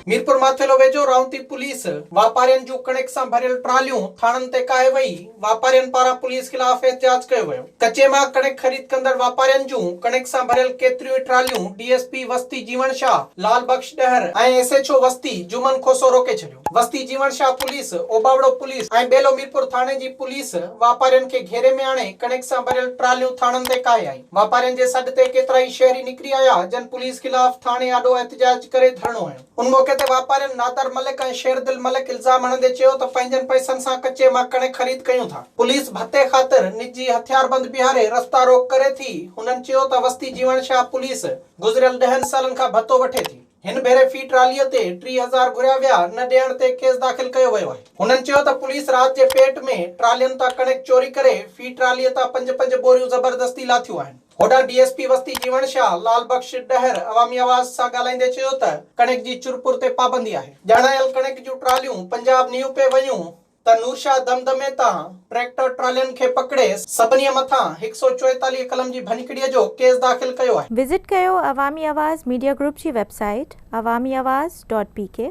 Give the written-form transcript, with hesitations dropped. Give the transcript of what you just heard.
मीरपुर माथेलो वेझो राउंती पुलिस वापारियन जूं कणिक सां भरियल ट्रालियूं थाणनि ते काए वई। वापारियन पारां पुलिस खिलाफ एहतिजाज कयो वियो। कचे मां कणिक ख़रीद कंदड़ वापारियन जूं कणिक सां भरियल केतिरियूं ट्रालियूं डीएसपी वस्ती जीवन शाह, लाल बख्श डहर ऐं एसएचओ वस्ती जुमन खोसो रोके छॾियो। वस्ती जीवन शाह पुलिस, ओबावड़ो पुलिस ऐं बेलो मीरपुर थाणे जी पुलिस वापारियन खे घेरे में आणे कणिक सां भरियल ट्रालियूं थाणनि ते काए आई। वापारियन जे सॾ ते केतिरा ई शहरी निकिरी आया, जन पुलिस खिलाफ थाणे आॾो एहतिजाज करे धरणो हयो। उन मौके ते वापारियन नादर मलिक ऐं शेरदिल मलिक इल्ज़ाम हणंदे चयो त पंहिंजनि पैसनि सां कचे मां कणिक ख़रीद कयूं था। पुलिस भते ख़ातिर निजी हथियारबंद बीहारे रस्ता रोक करे थी। हुननि चयो त वस्ती जीवन शाह पुलिस गुज़िरियल 10 सालनि खां भतो वठे थी। हिन भेरे फी ट्रालीअ ते 30,000 घुरिया विया, न ॾियण ते केस दाख़िल कयो वियो आहे। हुननि चयो त पुलिस राति जे पेट में ट्रालियुनि तां कणिक चोरी करे फी ट्रालीअ तां 5 बोरियूं ज़बरदस्ती लाथियूं आहिनि। होॾां डीएसपी वस्ती जीवन शाह, लाल बख्श डहर अवामी आवाज़ सां ॻाल्हाईंदे चयो त कणिक जी चुरपुर ते पाबंदी आहे। ॼाणायल कणिक जूं ट्रालियूं पंजाब न्यू पे वयूं त नूरशाह दमदमे तां ट्रैक्टर ट्रालियुनि खे पकड़े सभिनी मथां 144 कलम जी भञकड़ीअ जो केस दाख़िल कयो आहे। विज़िट कयो अवामी आवाज़ मीडिया ग्रुप जी वेबसाइट awamiawaz.pk